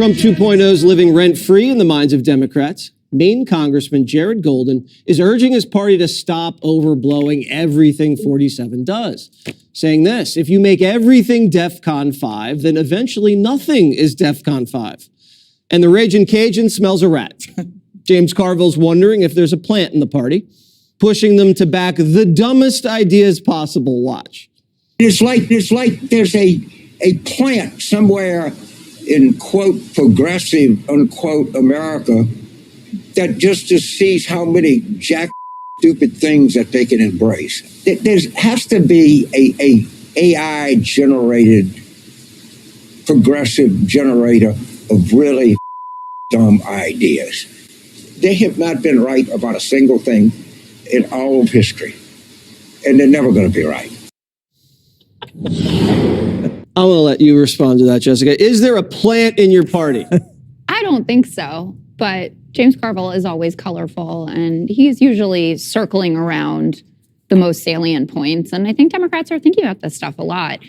Trump 2.0 is living rent-free in the minds of Democrats. Maine Congressman Jared Golden is urging his party to stop overblowing everything 47 does, saying this: if you make everything DEFCON 5, then eventually nothing is DEFCON 5. And the Ragin' Cajun smells a rat. James Carville's wondering if there's a plant in the party, pushing them to back the dumbest ideas possible. Watch. It's like there's a plant somewhere in, quote, progressive, unquote, America that just sees how many stupid things that they can embrace. There has to be a AI-generated, progressive generator of really dumb ideas. They have not been right about a single thing in all of history, and they're never going to be right. I'm going to let you respond to that, Jessica. Is there a plant in your party? I don't think so, but James Carville is always colorful, and he's usually circling around the most salient points. And I think Democrats are thinking about this stuff a lot.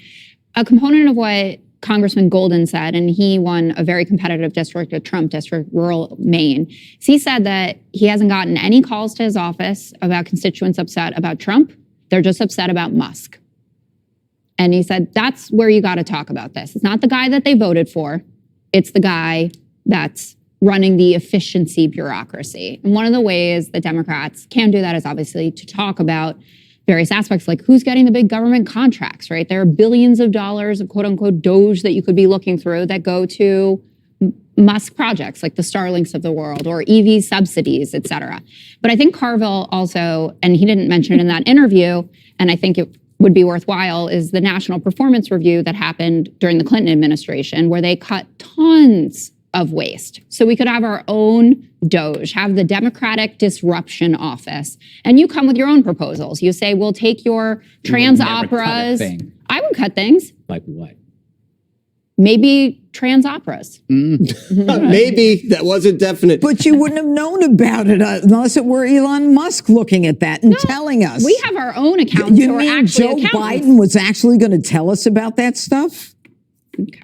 A component of what Congressman Golden said, and he won a very competitive district, a Trump district, rural Maine. So he said that he hasn't gotten any calls to his office about constituents upset about Trump. They're just upset about Musk. And he said, that's where you got to talk about this. It's not the guy that they voted for. It's the guy that's running the efficiency bureaucracy. And one of the ways that Democrats can do that is obviously to talk about various aspects, like who's getting the big government contracts, right? There are billions of dollars of quote unquote Doge that you could be looking through that go to Musk projects like the Starlinks of the world or EV subsidies, et cetera. But I think Carville also, and he didn't mention it in that interview, and I think it would be worthwhile, is the National Performance Review that happened during the Clinton administration, where they cut tons of waste. So we could have our own Doge, have the Democratic Disruption Office, and you come with your own proposals. You say, we'll take your trans operas. I would cut things. Like what? Maybe trans operas. Maybe. That wasn't definite. But you wouldn't have known about it unless it were Elon Musk looking at that and telling us. We have our own accountants You who are mean actually Joe accountants. Biden was actually going to tell us about that stuff?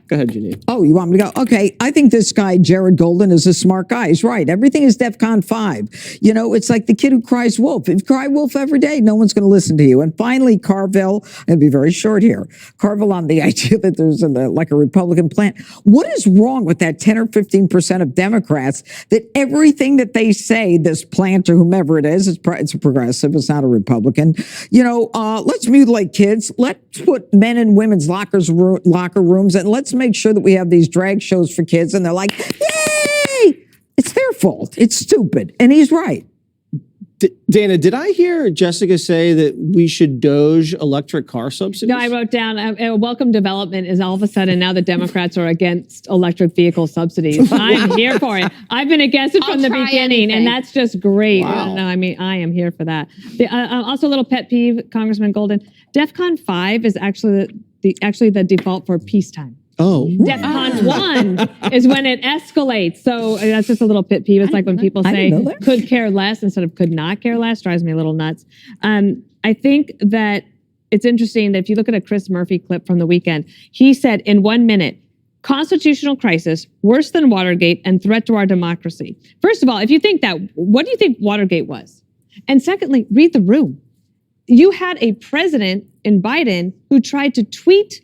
Go ahead, Janine. Oh, you want me to go? Okay, I think this guy, Jared Golden, is a smart guy. He's right. Everything is DEFCON 5. You know, it's like the kid who cries wolf. If you cry wolf every day, no one's going to listen to you. And finally, Carville, I'm going to be very short here. Carville on the idea that there's like a Republican plant. What is wrong with that 10 or 15% of Democrats that everything that they say, this plant or whomever it is, it's a progressive, it's not a Republican. You know, let's mutilate kids. Let's put men and women's locker rooms, and let's make sure that we have these drag shows for kids. And they're like, yay! It's their fault. It's stupid. And he's right. Dana, did I hear Jessica say that we should Doge electric car subsidies? No, I wrote down a welcome development is all of a sudden now the Democrats are against electric vehicle subsidies. I'm here for it. I've been against it from the beginning, and that's just great. Wow. No, I mean, I am here for that. Also, a little pet peeve, Congressman Golden. DEFCON 5 is actually the default for peacetime. Oh. DEFCON 1 is when it escalates. So that's just a little pet peeve. It's like when people say could care less instead of could not care less. Drives me a little nuts. I think that it's interesting that if you look at a Chris Murphy clip from the weekend, he said in 1 minute, constitutional crisis, worse than Watergate, and threat to our democracy. First of all, if you think that, what do you think Watergate was? And secondly, read the room. You had a president in Biden who tried to tweet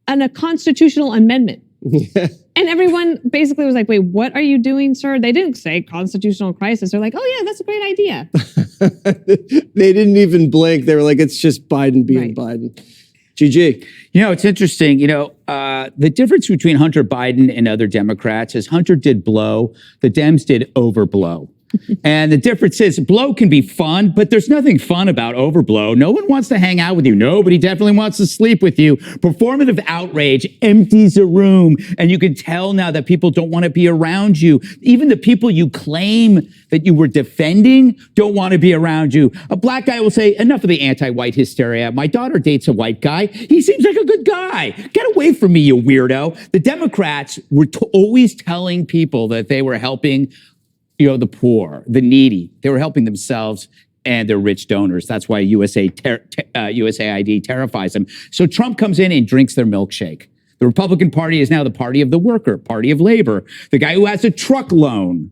a constitutional amendment. And everyone basically was like, wait, what are you doing, sir? They didn't say constitutional crisis. They're like, oh yeah, that's a great idea. They didn't even blink. They were like, it's just Biden being Biden. GG. You know, it's interesting. You know, the difference between Hunter Biden and other Democrats is Hunter did blow, the Dems did overblow. And the difference is blow can be fun, but there's nothing fun about overblow. No one wants to hang out with you. Nobody definitely wants to sleep with you. Performative outrage empties a room, and you can tell now that people don't want to be around you. Even the people you claim that you were defending don't want to be around you. A black guy will say, enough of the anti-white hysteria. My daughter dates a white guy. He seems like a good guy. Get away from me, you weirdo. The Democrats were always telling people that they were helping the poor, the needy. They were helping themselves and their rich donors. That's why USAID terrifies them. So Trump comes in and drinks their milkshake. The Republican Party is now the party of the worker, party of labor, the guy who has a truck loan,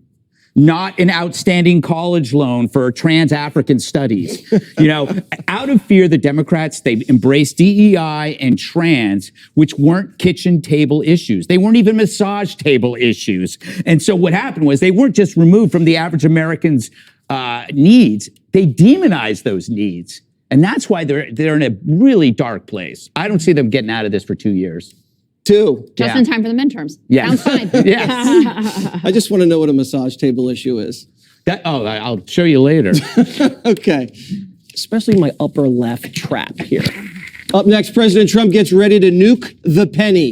not an outstanding college loan for trans-African studies. You know, out of fear, the Democrats, they embraced DEI and trans, which weren't kitchen table issues. They weren't even massage table issues. And so what happened was they weren't just removed from the average American's needs, they demonized those needs. And that's why they're in a really dark place. I don't see them getting out of this for 2 years. Just in time for the midterms. Yeah. Sounds fine. Yes. I just want to know what a massage table issue is. I'll show you later. Okay. Especially my upper left trap here. Up next, President Trump gets ready to nuke the penny.